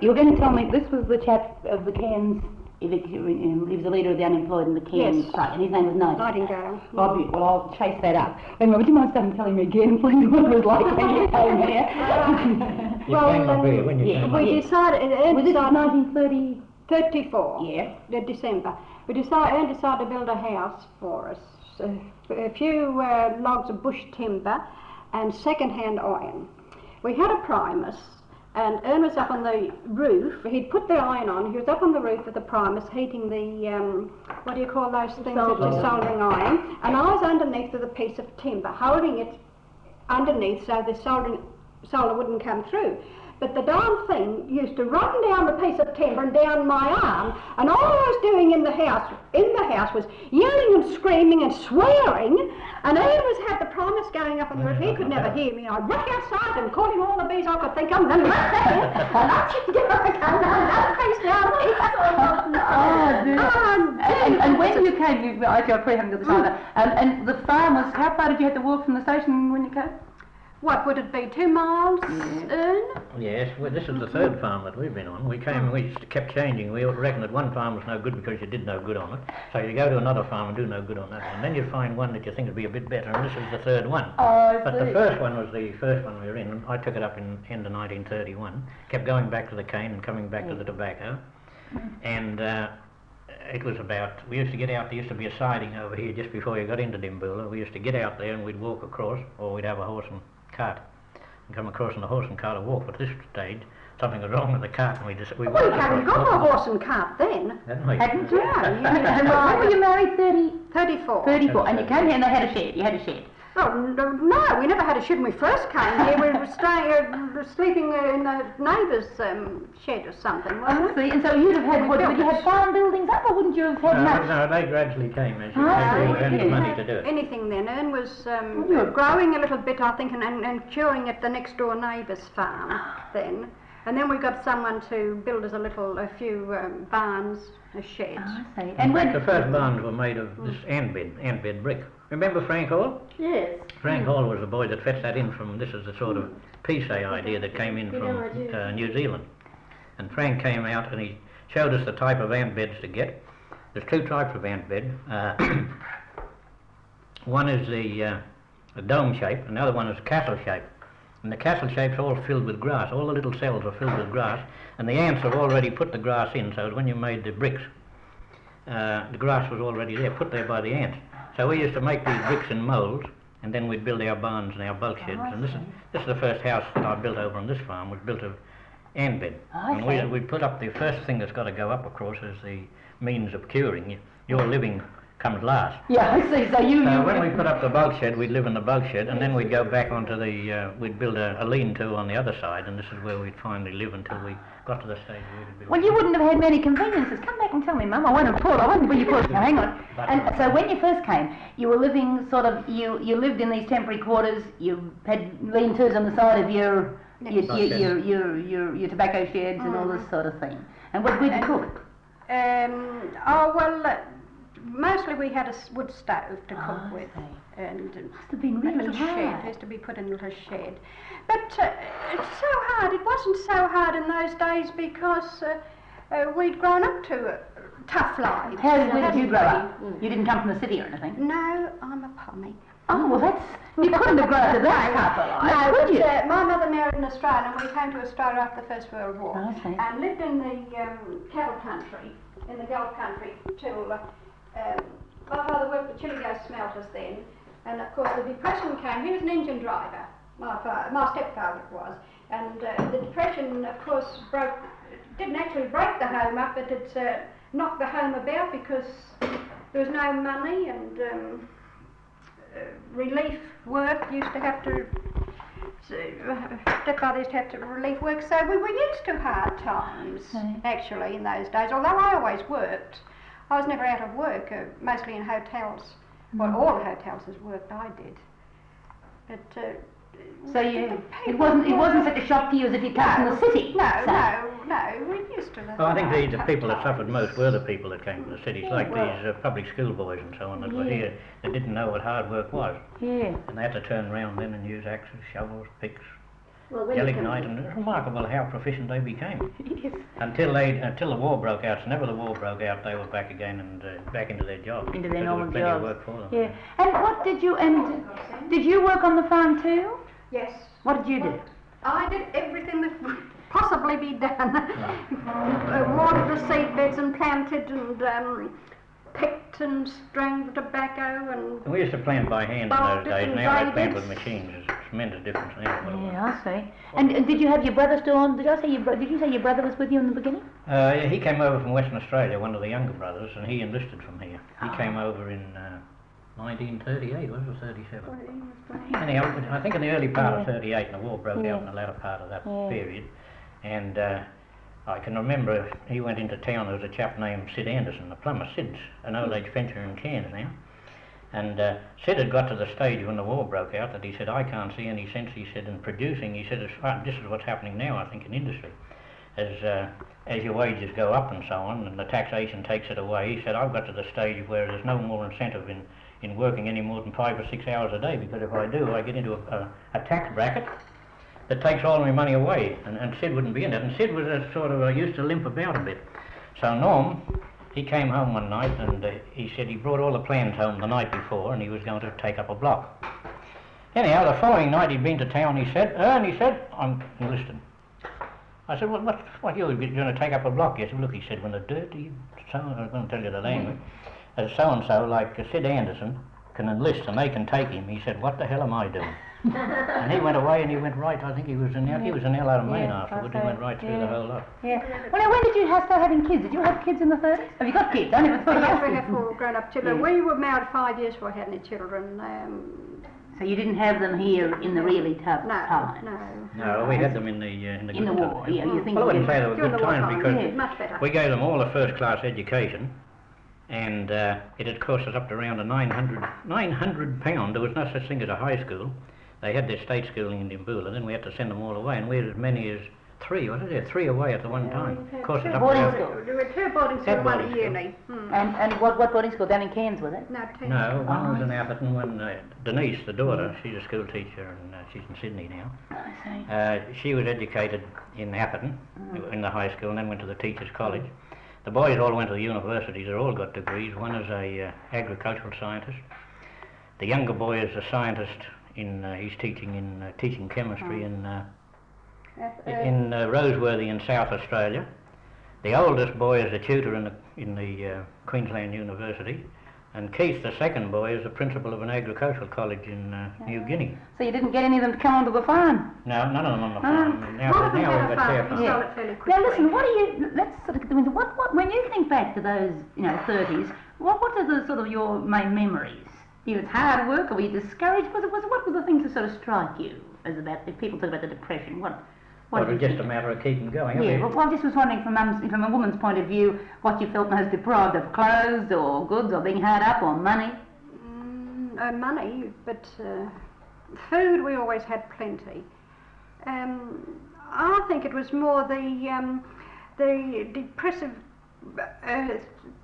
You were going to tell me, this was the chap of the Cairns, he was the leader of the unemployed in the Cairns site, and his name was Nightingale. Well, I'll chase that up. Anyway, would you mind starting telling me again, please, what it was like when you came here? We decided, was it 1930? 34. Yeah. December. Ern decided to build a house for us. A few logs of bush timber and second-hand iron. We had a primus, and Ern was up on the roof. He'd put the iron on. He was up on the roof with the primus, heating the, what do you call those things? The soldering iron. And I was underneath with a piece of timber, holding it underneath so the solder wouldn't come through. But the darn thing used to run down the piece of timber and down my arm, and all I was doing in the house was yelling and screaming and swearing, and Ern had the primus going up on the roof. He could never hear me. I'd rush outside and call him all the bees I could think of, and then right there, and I'd sit down and come down another piece down. And when you came, I probably haven't got the time, and the farm was, how far did you have to walk from the station when you came? What would it be, 2 miles, Ern? Yes, well, this is the third farm that we've been on. We came, we just kept changing. We reckoned that one farm was no good because you did no good on it. So you go to another farm and do no good on that one. And then you find one that you think would be a bit better, and this is the third one. Oh, but the first one was the first one we were in. I took it up in end of 1931. Kept going back to the cane and coming back to the tobacco. And it was about, we used to get out, there used to be a siding over here just before you got into Dimboola. We used to get out there and we'd walk across, or we'd have a horse and cart and come across on the horse and cart and walk. But at this stage, something was wrong with the cart, and we hadn't got a horse and cart then. Hadn't you? When were you married? 34. 34, and you came here and they had a shed. You had a shed. Oh, no, we never had a shed when we first came here. We were sleeping in the neighbour's shed or something, wasn't it? And so you'd have had, would you have farm buildings up, or wouldn't you have had much? No, they gradually came as you earned the money to do it. Anything then. Ern was growing a little bit, I think, and curing at the next door neighbour's farm then. And then we got someone to build us a few barns, sheds. Oh, I see. And the first barns were made of this ant bed brick. Remember Frank Hall? Yes. Frank Hall was the boy that fetched that in from, this is the sort of peace idea that came in from New Zealand. And Frank came out and he showed us the type of ant beds to get. There's 2 types of ant bed. One is the dome shape, and the other one is castle shape. And the castle shape's all filled with grass. All the little cells are filled with grass, and the ants have already put the grass in, so when you made the bricks, the grass was already there, put there by the ants. So we used to make these bricks in moulds, and then we'd build our barns and our bulk sheds. And this is the first house that I built over on this farm, was built of ant bed. And we put up, the first thing that's got to go up, of course, is the means of curing. Your living comes last. Yeah, I see. So when we put up the bulk shed, we'd live in the bulk shed, and then we'd go back onto the, we'd build a lean-to on the other side, and this is where we'd finally live until we got to the stage where we'd build. Well, you wouldn't have had many conveniences. Come back and tell me, Mum. I won't where you put it. Now, hang on. And so when you first came, you were living you lived in these temporary quarters. You had lean-tos on the side of your tobacco sheds and all this sort of thing. And where did you cook? Mostly we had a wood stove to cook with, and must have been really hard. It has to be put in a little shed. But it's so hard. It wasn't so hard in those days because we'd grown up to tough lives. Where did you grow up? You didn't come from the city or anything? No, I'm a pommy. Oh, well, you couldn't have grown up to that type of life, no, could you? My mother married an Australian, and we came to Australia after the First World War, and lived in the cattle country, in the Gulf country, till my father worked at Chili Ghost smelters then, and of course the Depression came. He was an engine driver, my stepfather was, and the Depression, of course, didn't actually break the home up, but it knocked the home about because there was no money, and relief work used to have to, stepfather used to have to relief work, so we were used to hard times, actually, in those days, although I always worked. I was never out of work, mostly in hotels. Well, all the hotels has worked, I did. But so it wasn't such a shock to you as if you'd come from the city. No, we're used to that. Well, I think the people that suffered most were the people that came from the cities, like these public school boys and so on that were here. They didn't know what hard work was. Yeah. And they had to turn around then and use axes, shovels, picks, gelignite, and it's remarkable how proficient they became. Yes. Until the war broke out. So whenever the war broke out, they were back again and back into their job. Into their There normal was plenty jobs. of work for them. Yeah. And what did you work on the farm too? Yes. What did you do? I did everything that could possibly be done. Watered the seed beds and planted and picked and strung the tobacco and... We used to plant by hand in those days. Now they plant with machines. There's a tremendous difference now. Yeah, I see. And did you have your brother still on? Did you say your brother was with you in the beginning? Yeah, he came over from Western Australia, one of the younger brothers, and he enlisted from here. He came over in 1938, was it, or 37? Anyhow, I think in the early part of 38, and the war broke out in the latter part of that period. And I can remember he went into town. There was a chap named Sid Anderson, a plumber. Sid's an old age fencer in Cairns now. And Sid had got to the stage when the war broke out that he said, I can't see any sense, he said, in producing. He said, this is what's happening now, I think, in industry. As your wages go up and so on, and the taxation takes it away, he said, I've got to the stage where there's no more incentive in working any more than 5 or 6 hours a day, because if I do, I get into a tax bracket that takes all my money away, and Sid wouldn't be in it. And Sid was a sort of used to limp about a bit. So Norm, he came home one night and he said he brought all the plans home the night before and he was going to take up a block. Anyhow, the following night he'd been to town. He said, Ern, he said, I'm enlisted. I said, what you're going to take up a block? He said, look, he said, when the dirty, I'm going to tell you the language, so-and-so like Sid Anderson can enlist and they can take him. He said, what the hell am I doing? And he went away and he went right, I think he was in L out of Maine afterwards. He went right through the whole lot. Yeah. Well, now, when did you start having kids? Did you have kids in the 30s? Have you got kids? I never thought you Yes, had we have 4 grown-up children. We were married 5 years before we had any children. So you didn't have them here in the really tough times? No. No, we had them in the good war. times. Yeah, you think? Well, I wouldn't say they were During good the war times time, because much better. we gave them all a first-class education, and it had cost us up to around £900. There was no such thing as a high school. They had their state schooling in Dimboola, then we had to send them all away, and we had as many as 3, wasn't there? 3 away at the one time. Cost us up boarding around- school. There were 2 boarding schools, one at uni. And what boarding school? Down in Cairns, was it? No, one was in Atherton, one, Denise, the daughter, she's a school teacher and she's in Sydney now. I see. She was educated in Atherton, in the high school, and then went to the Teachers' College. The boys all went to the universities, they've all got degrees. One is a agricultural scientist. The younger boy is a scientist he's teaching chemistry in Roseworthy in South Australia. The oldest boy is a tutor in the Queensland University, and Keith, the second boy, is the principal of an agricultural college in New Guinea. So you didn't get any of them to come onto the farm? No, none of them on the farm. Now we've got fair farm. Now listen, let's sort of go into what when you think back to those 30s, what are the sort of your main memories? It's hard work, or were you discouraged? What were the things that sort of strike you as about, if people talk about the depression, what Well, it was just a matter of keeping going. Yeah, well, I just was wondering from a woman's point of view, what you felt most deprived of, clothes or goods or being hard up or money? Money, but food we always had plenty. I think it was more the depressive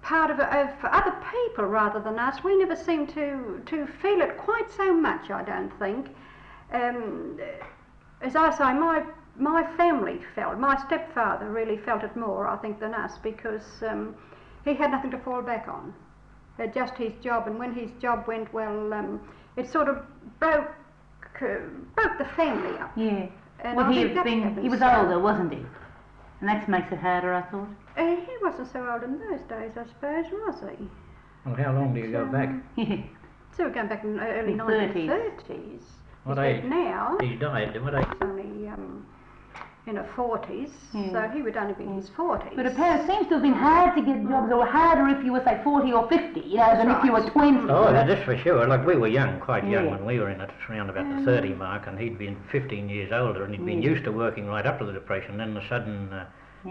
part of for other people rather than us. We never seemed to feel it quite so much, I don't think. As I say, my family felt, my stepfather really felt it more, I think, than us, because he had nothing to fall back on. Just his job, and when his job went well, it sort of broke the family up. Yeah. And well, I he think was older, wasn't he? And that makes it harder, I thought. He wasn't so old in those days, I suppose, was he? Well, how long do you go back? So we're going back in the early 1930s. What age? Now. He died. What age? He's only in her 40s, so he would only be in his 40s. But it seems to have been hard to get jobs, or harder if you were, say, 40 or 50, than if you were 20. Oh, that's for sure. Like, we were young, quite young when we were in it, around about the 30 mark, and he'd been 15 years older, and he'd been used to working right up to the Depression. Then the sudden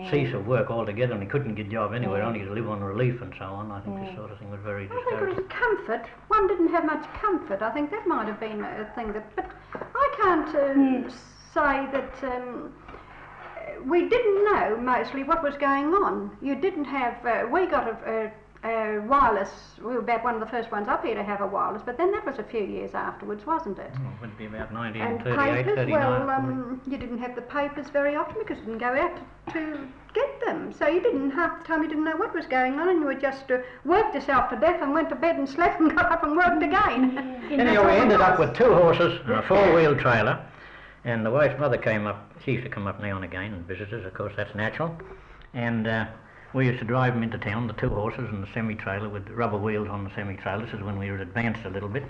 cease of work altogether, and he couldn't get a job anywhere, only to live on relief and so on. I think this sort of thing was very discouraging. I think it was comfort. One didn't have much comfort. I think that might have been a thing that... But I can't say that... we didn't know mostly what was going on. You didn't have... we got wireless. We were about one of the first ones up here to have a wireless, but then that was a few years afterwards, wasn't it? Oh, it would be about And 1938, papers, 39. well, you didn't have the papers very often because you didn't go out to get them. So you didn't, half the time you didn't know what was going on, and you would just worked yourself to death and went to bed and slept and got up and worked again. Anyhow, we ended up with 2 horses and a 4-wheel trailer, and the wife's mother came up. She used to come up now and again and visit us, of course, that's natural. And we used to drive them into town, the 2 horses and the semi-trailer with rubber wheels on the semi-trailer. This is when we were advanced a little bit.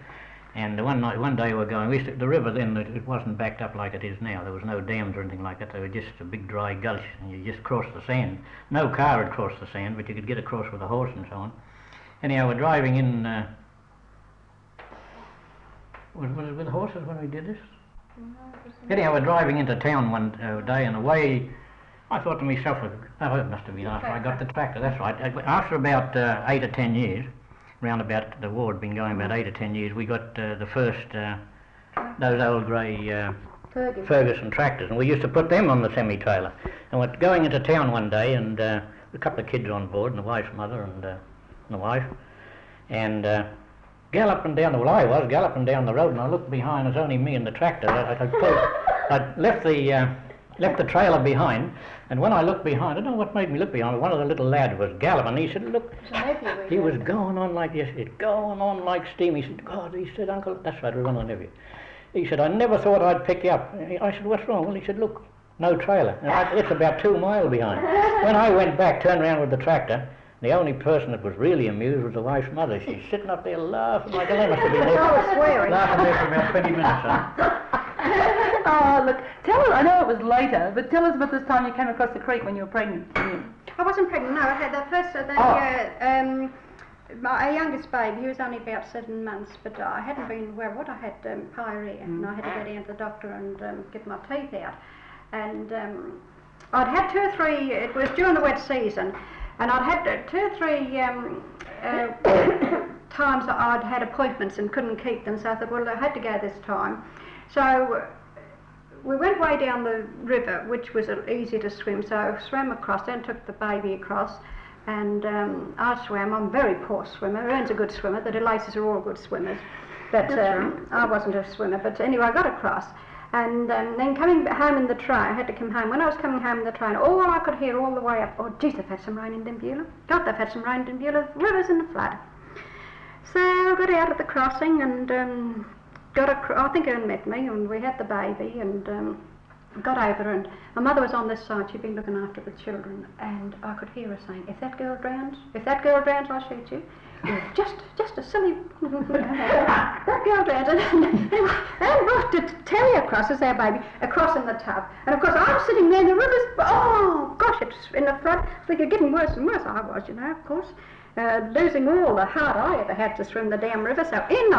And one day we were going, the river then, it wasn't backed up like it is now. There was no dams or anything like that. They were just a big dry gulch, and you just crossed the sand. No car had crossed the sand, but you could get across with a horse and so on. Anyhow, we're driving in, was it with horses when we did this? Anyhow, we're driving into town one day, and away, I thought to myself, oh, it must have been after I got the tractor, that's right. After about 8 or 10 years, round about the war had been going about 8 or 10 years, we got the first, those old grey Ferguson tractors, and we used to put them on the semi-trailer. And we're going into town one day, and a couple of kids on board, and the wife's mother and the wife, and galloping down, well, I was galloping down the road, and I looked behind, there's only me and the tractor. I left the trailer behind, and when I looked behind, I don't know what made me look behind, but one of the little lads was galloping. He said, look, he was going on like this, it's going on like steam. He said, God, he said, Uncle, that's right, we're on the nephew. He said, I never thought I'd pick you up. I said, what's wrong? Well, he said, look, no trailer. And it's about 2 miles behind. When I went back, turned around with the tractor, the only person that was really amused was the wife's mother. She's sitting up there laughing like a lemon. Laughing there for about 20 minutes. Oh, look, tell us, I know it was later, but tell us about this time you came across the creek when you were pregnant. I wasn't pregnant, no. I had the first, my youngest baby, he was only about 7 months, but I hadn't been, well, what I had pyorrhea, and I had to go down to the doctor and get my teeth out. And I'd had 2 or 3, it was during the wet season, and I'd had 2 or 3 times I'd had appointments and couldn't keep them, so I thought, well, I had to go this time. So we went way down the river, which was easy to swim, so I swam across, then took the baby across, and I swam. I'm a very poor swimmer. Ern's a good swimmer. The Delaceys are all good swimmers, but I wasn't a swimmer. But anyway, I got across, and then coming home in the train, I had to come home. When I was coming home in the train, all I could hear all the way up, oh, geez, they've had some rain in Dimbula. God, they've had some rain in Dimbula. The river's in the flood. So I got out at the crossing and I think Ern met me, and we had the baby, and got over, and my mother was on this side. She'd been looking after the children, and I could hear her saying, if that girl drowns, I'll shoot you. Just a silly that girl drowns. And brought the terrier across as our baby, across in the tub, and of course I'm sitting there in the river's, oh gosh, it's in the flood. I think it's getting worse and worse. I was, you know, of course. Losing all the heart I ever had to swim the damn river, so in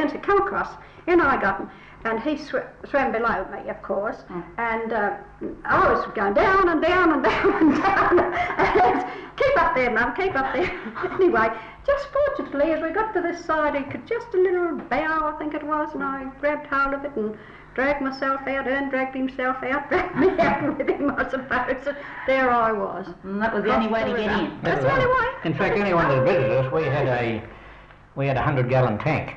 to come across, in I got him, and he swam below me, of course, and I was going down and down and down and down, and keep up there, Mum, keep up there. Anyway, just fortunately, as we got to this side, he could just a little bow, I think it was, and I grabbed hold of it and dragged myself out. Ern dragged himself out, dragged me out with him, I suppose. There I was. And that was the only way to get in. That's the only way. In fact, anyone that visited us, we had a 100-gallon tank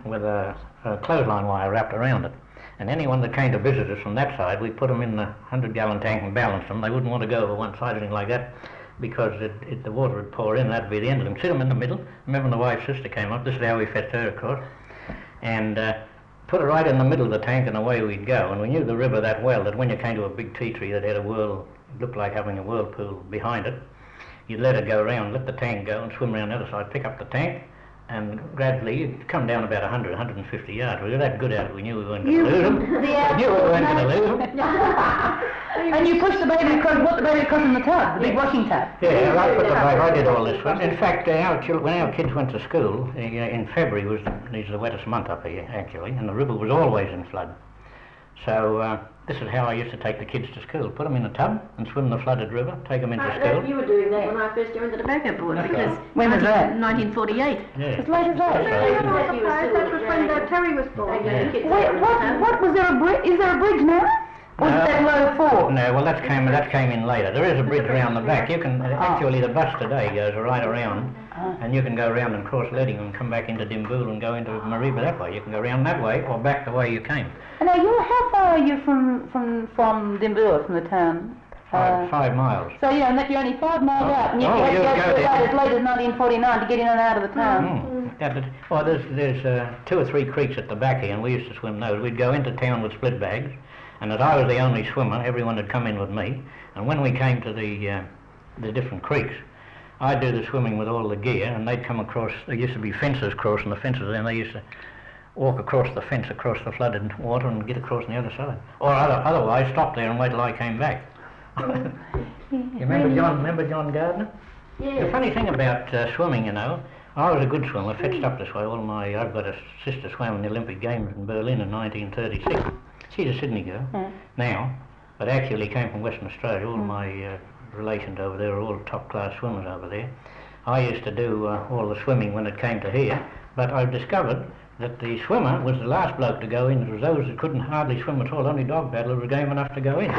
with a clothesline wire wrapped around it. And anyone that came to visit us from that side, we put them in the 100-gallon tank and balanced them. They wouldn't want to go over one side or anything like that, because the water would pour in. That'd be the end of them. Sit them in the middle. Remember when the wife's sister came up? This is how we fetched her across. And put it right in the middle of the tank, and away we'd go. And we knew the river that well that when you came to a big tea tree that had looked like having a whirlpool behind it, you'd let it go around, let the tank go, and swim around the other side, pick up the tank, and gradually you'd come down about 100, 150 yards. We were that good at it, we knew we weren't going to lose them. We knew we weren't going to lose them. And you pushed the baby across, put the baby across in the tub, the big washing tub. Yeah, I put the baby, I did all this. In fact, when our kids went to school, in February was the wettest month up here, actually, and the river was always in flood. So this is how I used to take the kids to school. Put them in a tub and swim the flooded river, take them into school. You were doing that when I first joined the tobacco board, because when was that? 1948. Yeah. As late as that? That was when Terry was born. Wait, what was there a bridge? Is there a bridge now? Was that low for? No, well that came in later. There is a bridge around the back. You can actually the bus today goes right around, and you can go around and cross Leading and come back into Dimbool and go into Mareeba that way. You can go around that way or back the way you came. And now how far are you from Dimbool, from the town? 5 miles. So and that you're only 5 miles out, and you have to go as late as 1949 to get in and out of the town. Well, there's 2 or 3 creeks at the back here, and we used to swim those. We'd go into town with split bags, and as I was the only swimmer, everyone would come in with me. And when we came to the different creeks, I'd do the swimming with all the gear, and they'd come across. There used to be fences crossing the fences, and they used to walk across the fence, across the flooded water, and get across on the other side. Or otherwise, stop there and wait till I came back. You remember John Gardner? Yeah. The funny thing about swimming, I was a good swimmer, fetched up this way. I've got a sister swam in the Olympic Games in Berlin in 1936. She's a Sydney girl now, but actually came from Western Australia. All my relations over there are all top-class swimmers over there. I used to do all the swimming when it came to here, but I've discovered that the swimmer was the last bloke to go in. It was those that couldn't hardly swim at all, only dog paddlers were game enough to go in.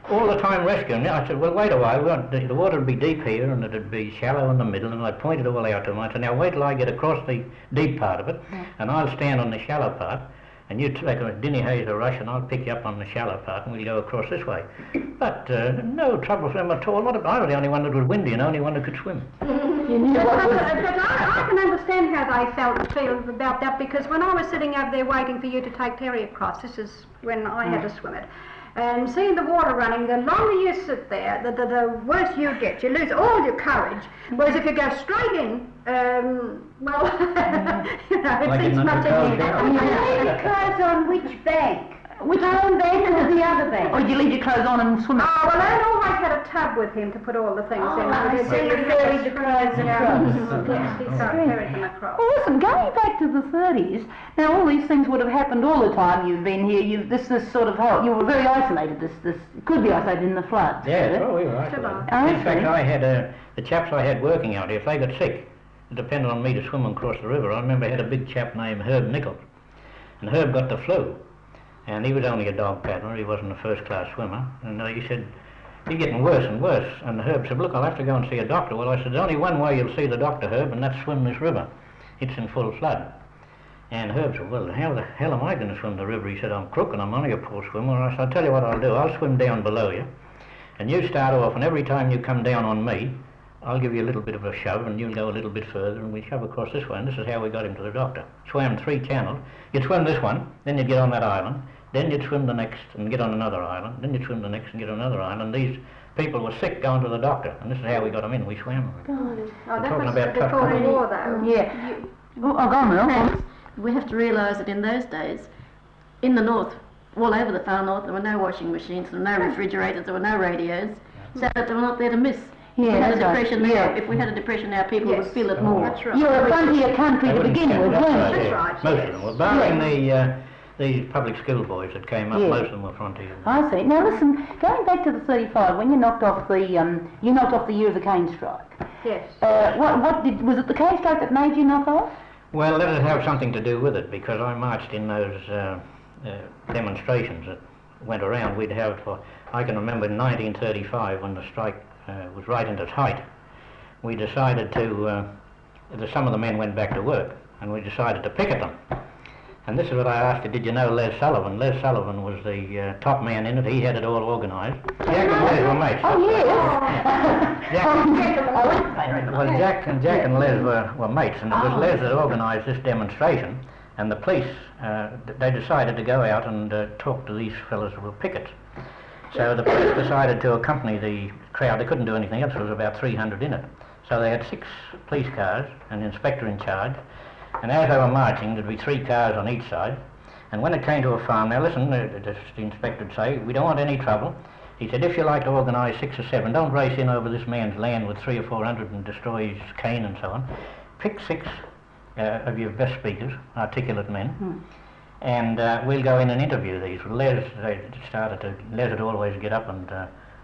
All the time rescuing me. I said, well, wait a while, the water would be deep here and it'd be shallow in the middle, and I pointed all out to him. I said, now wait till I get across the deep part of it, and I'll stand on the shallow part, and you take a Dinny Hayes or rush, and I'll pick you up on the shallow part, and we'll go across this way. But no trouble for him at all. I was the only one that was windy and the only one that could swim. But I can understand how they feel about that, because when I was sitting over there waiting for you to take Terry across, this is when I had to swim it, and seeing the water running, the longer you sit there, the worse you get. You lose all your courage. Whereas if you go straight in, it seems much easier. You leave your clothes on which bank? Which own bank or the other bank? Or did you leave your clothes on and swim? Oh, well, I always had a tub with him to put all the things in. I see, you ferried the clothes across. Yes, he ferried them across. Well, listen, going back to the 30s, now all these things would have happened all the time you've been here. This sort of how you were very isolated. This could be isolated in the floods. Yeah, we were isolated. In fact, I had the chaps I had working out here. If they got sick, it depended on me to swim across the river. I remember I had a big chap named Herb Nichols, and Herb got the flu. And he was only a dog paddler, he wasn't a first-class swimmer. And he said, you're getting worse and worse. And Herb said, look, I'll have to go and see a doctor. Well, I said, there's only one way you'll see the doctor, Herb, and that's swim this river. It's in full flood. And Herb said, well, how the hell am I going to swim the river? He said, I'm crook and I'm only a poor swimmer. I said, I'll tell you what I'll do. I'll swim down below you, and you start off, and every time you come down on me, I'll give you a little bit of a shove, and you'll go a little bit further, and we shove across this way. And this is how we got him to the doctor. Swam 3 channels. You'd swim this one, then you'd get on that island. Then you'd swim the next and get on another island. Then you'd swim the next and get on another island. These people were sick going to the doctor, and this is how we got them in. We swam. Oh, that was before the war, though. Yeah. Go on, Mel. We have to realise that in those days, in the north, all over the far north, there were no washing machines, there were no refrigerators, there were no radios, so that they were not there to miss. Yeah, If we had a depression now, people would feel it more. That's right. You're a frontier country to begin with, weren't you? That's right. Most of them were, barring these public school boys that came up. Most of them were frontier. I see. Now listen, going back to the 35, when you knocked off the year of the cane strike. Yes. Was it the cane strike that made you knock off? Well, let it have something to do with it, because I marched in those demonstrations that went around. I can remember in 1935 when the strike was right in its height, we decided some of the men went back to work, and we decided to picket them. And this is what I asked you, did you know Les Sullivan? Les Sullivan was the top man in it. He had it all organised. Jack and Les were mates. Oh, yes. Jack and Les were mates, and it was Les that organised this demonstration. And the police, they decided to go out and talk to these fellows who were pickets. So the police decided to accompany the crowd. They couldn't do anything else. There was about 300 in it. So they had 6 police cars, an inspector in charge. And as they were marching, there'd be 3 cars on each side. And when it came to a farm, now listen, the inspector would say, we don't want any trouble. He said, if you like to organise 6 or 7, don't race in over this man's land with 300 or 400 and destroy his cane and so on. Pick 6 of your best speakers, articulate men, and we'll go in and interview these. Les would always get up and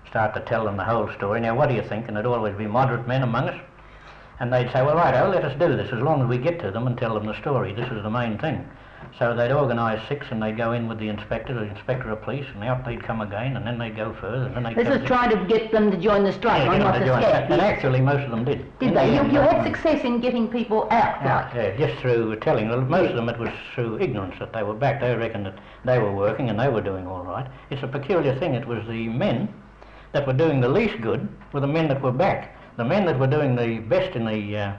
start to tell them the whole story. Now, what do you think? And there'd always be moderate men among us. And they'd say, well, righto, let us do this, as long as we get to them and tell them the story. This is the main thing. So they'd organise 6 and they'd go in with the inspector of police, and out they'd come again, and then they'd go further, and then they'd This was trying to get them to join the strike, or not the scab. And actually most of them did. Did they? You had success in getting people out, like? Yeah, just through telling. Well, most of them it was through ignorance that they were back. They reckoned that they were working and they were doing all right. It's a peculiar thing. It was the men that were doing the least good were the men that were back. The men that were doing the best in the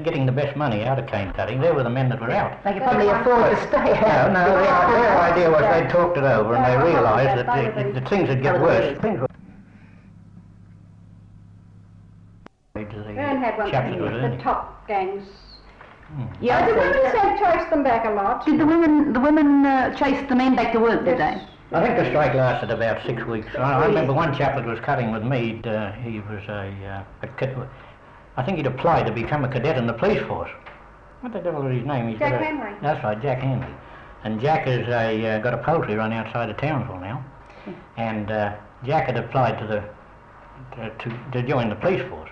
getting the best money out of cane cutting, they were the men that were out. They could probably afford to stay out. No, their idea was they'd talked it over and they realised that the things would get worse. Ern had one thing, the top gangs. Yeah, The women chased them back a lot. Did the women chase the men back to work, did they? I think the strike lasted about 6 weeks. I remember one chap that was cutting with me, he was I think he'd applied to become a cadet in the police force. What the devil was his name? Jack Henry. That's right, Jack Henry. And Jack has got a poultry run outside of Townsville now. And Jack had applied to join the police force.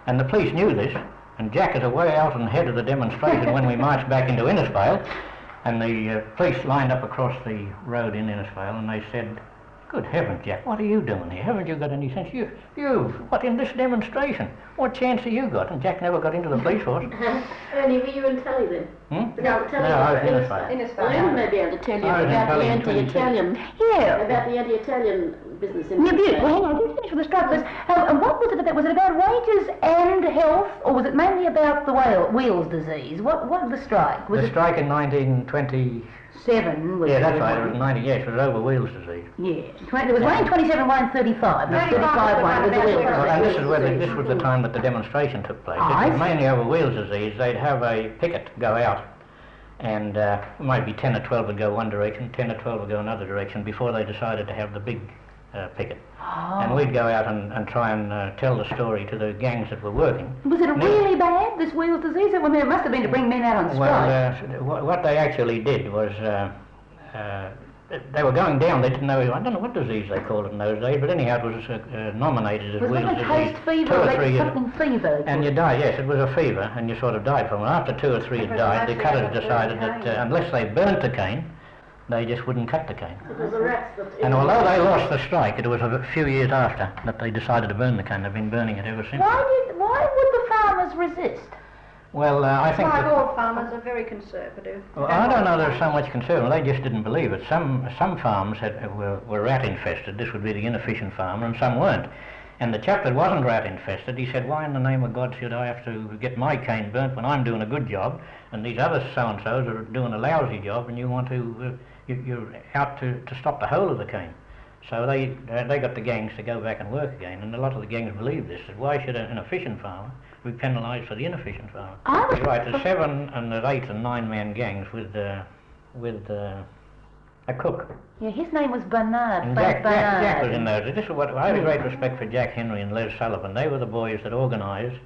And the police knew this, and Jack is away out and head of the demonstration when we marched back into Innisfail. And the police lined up across the road in Innisfail, and they said, "Good heavens, Jack, what are you doing here? Haven't you got any sense? What in this demonstration? What chance have you got?" And Jack never got into the police force. Ernie, were you in Tully then? No, I was in Innisfail. Well, Ern may be able to tell you I was in about the Tully in anti-Italian, Yeah. about the anti-Italian business in Yeah, well, hang on, I didn't finish with the strike. And what was it about? Was it about wages and health, or was it mainly about the Weevils disease? What was the strike? Was The it strike in 1920... 7? Was Yeah, it that's right, it was 90, yes, it was over Weevils disease. Yeah, there was one in 27, one in 35. The 35 one was the Weevils Well, disease. and this was the time that the demonstration took place. Oh, It was mainly over Weevils disease. They'd have a picket go out, and maybe 10 or 12 would go one direction, 10 or 12 would go another direction before they decided to have the big picket. Oh. And we'd go out and try and tell the story to the gangs that were working. Was it really bad, this Weevils disease? I mean, it must have been to bring men out on strike. Well, what they actually did was they were going down. They didn't know. I don't know what disease they called it in those days, but anyhow, it was nominated as Weevils disease. Was it a fever? 2 or 3 years. Something fever? And you died. Yes, it was a fever, and you sort of died from it. After 2 or 3 had died, the cutters decided that unless they burnt the cane, they just wouldn't cut the cane. It was the rats that... And although they lost the strike, it was a few years after that they decided to burn the cane. They've been burning it ever since. Why would the farmers resist? Well, I think Like that, all farmers are very conservative. well, I don't know there's so much concern. They just didn't believe it. Some farms were rat infested. This would be the inefficient farmer, and some weren't. And the chap that wasn't rat infested, he said, "Why in the name of God should I have to get my cane burnt when I'm doing a good job, and these other so-and-sos are doing a lousy job, and you want to you're out to stop the whole of the cane?" So they got the gangs to go back and work again, and a lot of the gangs believed this. That why should an efficient farmer be penalised for the inefficient farmer? You're right. There's 7 and there's 8 and 9 man gangs with a cook. Yeah, his name was Bernard. And Jack was in those. This is what I had a great respect for Jack Henry and Les Sullivan. They were the boys that organised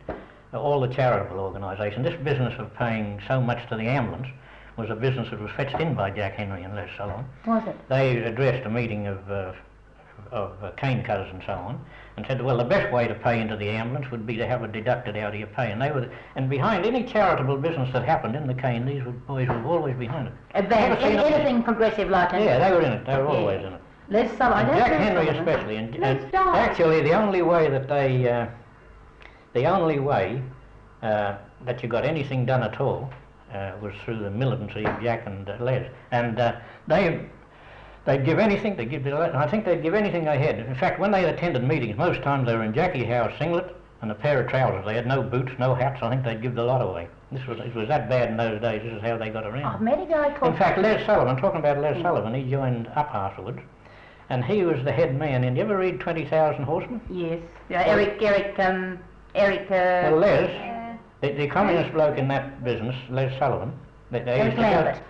all the charitable organisations. This business of paying so much to the ambulance was a business that was fetched in by Jack Henry and Les Sullivan. Was it? They addressed a meeting of cane cutters and so on, and said, well, the best way to pay into the ambulance would be to have it deducted out of your pay. And behind any charitable business that happened in the cane, these boys were always behind it. Anything progressive like that? Yeah, they were in it. They were always in it. Les Sullivan. And Jack Henry especially. And actually, the only way that that you got anything done at all was through the militancy of Jack and Les. And they'd give anything. I think they'd give anything they had. In fact, when they attended meetings, most times they were in Jackie Howe's singlet and a pair of trousers. They had no boots, no hats. I think they'd give the lot away. It was that bad in those days. This is how they got around. I met a guy called... In fact, Les Sullivan, talking about Les Sullivan, he joined up afterwards, and he was the head man. And you ever read 20,000 Horsemen? Yes. Eric. Well, Les, the communist bloke in that business, Les Sullivan. Eric Lambert.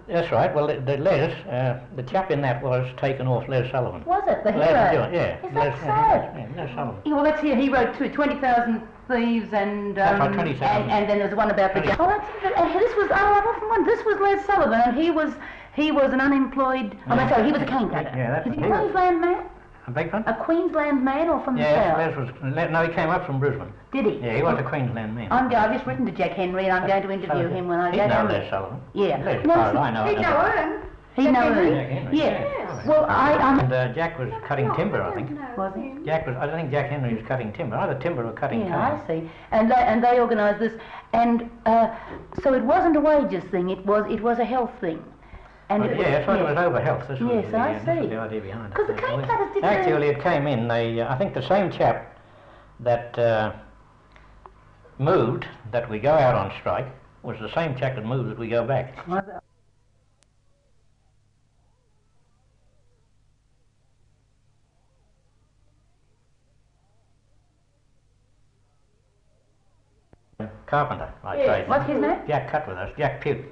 That's right. Well, the chap in that was taken off Les Sullivan. Was it the hero? Yeah. Is that so? Yeah, Les Sullivan. Yeah, well, let's hear. He wrote 20,000 Thieves and That's right, 20,000. and then there's one about the. Oh, that's it. And this was I've often wondered. This was Les Sullivan, and he was an unemployed. Oh, no, sorry, he was a cane cutter. Yeah, that's Is he he a was. Queensland man? I beg pardon? A Queensland man or from the Yes, south? Les was... No, he came up from Brisbane. Did he? Yeah, he was a Queensland man. I've just written to Jack Henry and I'm going to interview him when I He'd go know down Les there. Sullivan. Yeah. Les, as No, far as I know. He'd know Ern. He knows Jack Henry, Yeah. yes. Well, And Jack was cutting timber, I think. Was he? I think Jack Henry was cutting timber, either timber or cutting Yeah, coal. I see. And they organised this, and so it wasn't a wages thing. It was a health thing. And Well, yeah, that's why it was over health. This was Yes, I this see. was the idea behind it. Because the cane cutters didn't. Actually, it came in. I think the same chap that moved that we go out on strike was the same chap that moved that we go back. Carpenter, I say. What's his name? Jack cut with us. Jack Pew.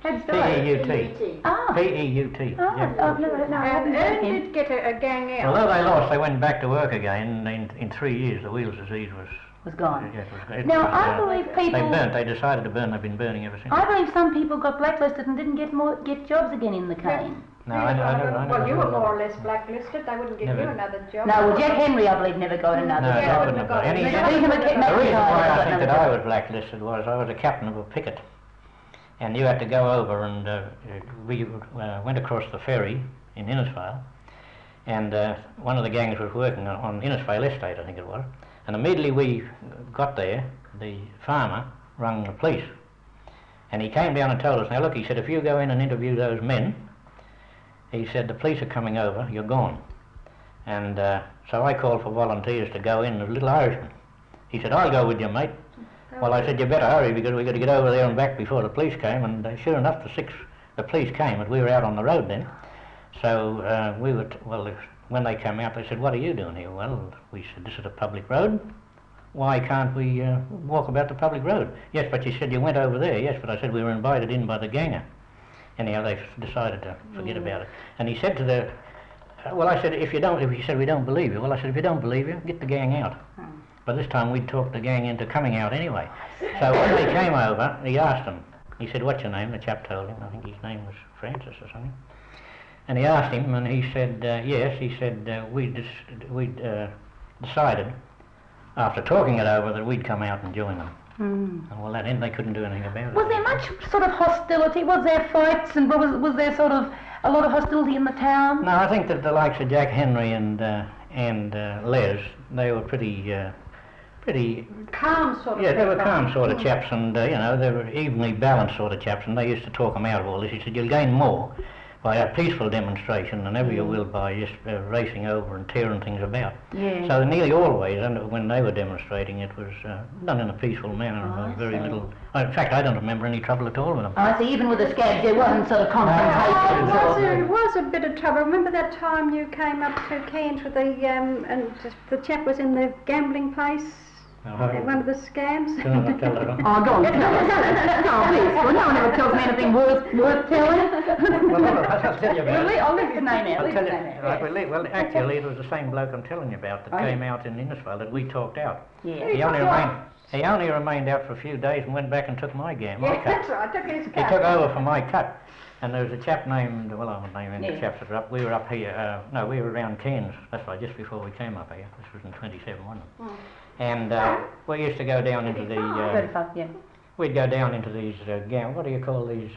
How'd you spell it? P-E-U-T. Ah. P-E-U-T. Oh, I've never. No, I haven't And heard Ern him. did get a gang out. Although they lost, they went back to work again. In 3 years, the Weevils disease was... Was gone. Yeah, it Now, was, I believe people. They decided to burn. They've been burning ever since. I believe some people got blacklisted and didn't get jobs again in the cane. No, I never. Well, you were more or less blacklisted. They wouldn't give Never. you another job. No, well, Jack Henry, I believe, never got another No, job. I wouldn't have got any. They The made him a reason why I think another that I job. was blacklisted was I was a captain of a picket, and you had to go over and we went across the ferry in Innisfail, and one of the gangs was working on Innisfail Estate, I think it was, and immediately we got there, the farmer rang the police, and he came down and told us, now look, he said, if you go in and interview those men, he said, the police are coming over, you're gone. And so I called for volunteers to go in, a little Irishman. He said, I'll go with you, mate. Well, I said, you better hurry because we've got to get over there and back before the police came, and sure enough, the police came, and we were out on the road then. So when they came out, they said, what are you doing here? Well, we said, this is a public road. Why can't we walk about the public road? Yes, but you said you went over there. Yes, but I said we were invited in by the ganger. Anyhow, they decided to forget about it. And he said to the, well, I said, if he said, we don't believe you. Well, I said, if you don't believe you, get the gang out. But this time we'd talked the gang into coming out anyway. So when they came over, he asked them, he said, what's your name? The chap told him, I think his name was Francis or something. And he asked him, and he said, yes, he said, we'd decided, after talking it over, that we'd come out and join them. And well, that end, they couldn't do anything about it. Was there much sort of hostility? Was there fights and was there sort of a lot of hostility in the town? No, I think that the likes of Jack Henry and Les, they were pretty Calm sort of. yeah, they were people. calm sort of chaps, and you know, they were evenly balanced sort of chaps, and they used to talk them out of all this. He said, you'll gain more by a peaceful demonstration than ever you will by just racing over and tearing things about. Yeah. So nearly always, when they were demonstrating, it was done in a peaceful manner. I Very see. little. In fact, I don't remember any trouble at all with them. I see, even with the scabs, there wasn't sort of confrontation. There was a bit of trouble. Remember that time you came up to Cairns with the and the chap was in the gambling place, one of the scams. Tell that on. Oh, go on, tell us. No, please. Well, no one ever tells me anything worth telling. Well, I'll tell you about it. I'll leave his name out. I'll Leave tell his you, name out. I believe, well, actually, it was the same bloke I'm telling you about that Oh, came yeah. out in Innisfail that we talked out. Yeah. He only remained out for a few days and went back and took my cut. That's right. I took his He cut. took over for my cut. And there was a chap named, well, I won't name any Yeah. chaps that were up. We were up here, no, we were around Cairns, that's right, just before we came up here. This was in 27, wasn't it? And we used to go down into the, 35, yeah. we'd go down into these, what do you call these,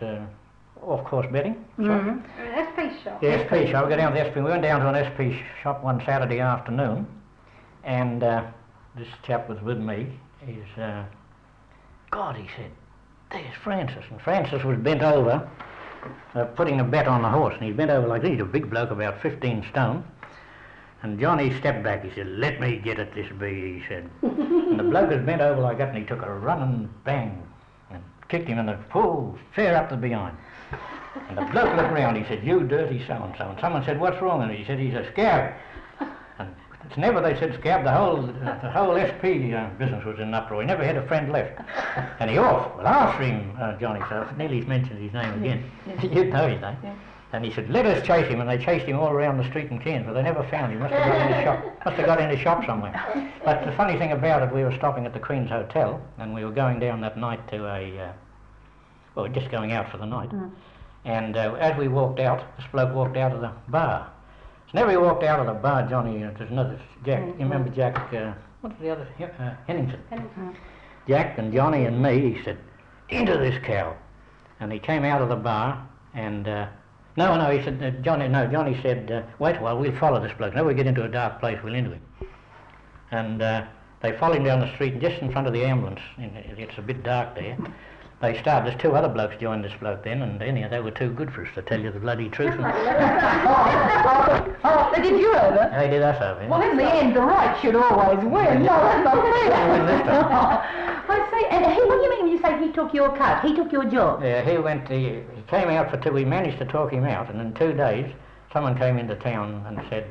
off-course betting? Mm-hmm. SP shop. The SP shop. We go down to the SP. We went down to an SP shop one Saturday afternoon, and this chap was with me. He's, God, he said, there's Francis. And Francis was bent over, putting a bet on the horse, and he's bent over like this. He's a big bloke, about 15 stone. And Johnny stepped back. He said, let me get at this bee, he said. And the bloke was bent over like that, and he took a running bang and kicked him in the pool, fair up the behind. And the bloke looked round, he said, you dirty so-and-so. And someone said, what's wrong with him? He said, he's a scab. And it's never, they said, scab, the whole SP business was in an uproar. He never had a friend left. And he off. Well, after him, Johnny, so nearly mentioned his name again. You'd know his name. Yeah. And he said, let us chase him. And they chased him all around the street in Cairns, but they never found him. Must have got in his shop. Must have got in his shop somewhere. But the funny thing about it, we were stopping at the Queen's Hotel, and we were going down that night to well, just going out for the night. And as we walked out, this bloke walked out of the bar. Whenever he walked out of the bar, Johnny, there's another, Jack, you remember Jack, what's the other, Hennington. Jack and Johnny and me, he said, into this cow. And he came out of the bar and, no, he said, Johnny said, wait a while, we'll follow this bloke. Now we get into a dark place, we'll into him. And they followed him down the street, and just in front of the ambulance, it's a bit dark there, there's two other blokes joined this bloke then, and anyhow, they were too good for us, to tell you the bloody truth. Oh, they did you over? They did us over, yeah. Well, in the end, the right should always win. No, that's not fair. I see. And what do you mean when you say he took your cut? He took your job? Yeah, he came out for two, we managed to talk him out, and in 2 days, someone came into town and said,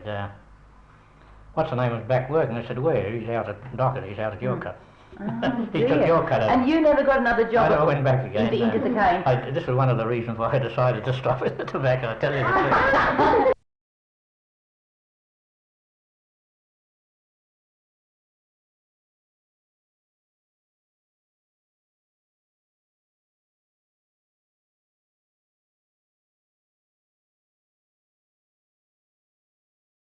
what's the name of his back work? And I said, where? He's out at Docket, he's out at your cut. Oh, he took your cut over. And you never got another job? I went back again. Into the cane? This was one of the reasons why I decided to stop with the tobacco, I tell you the truth.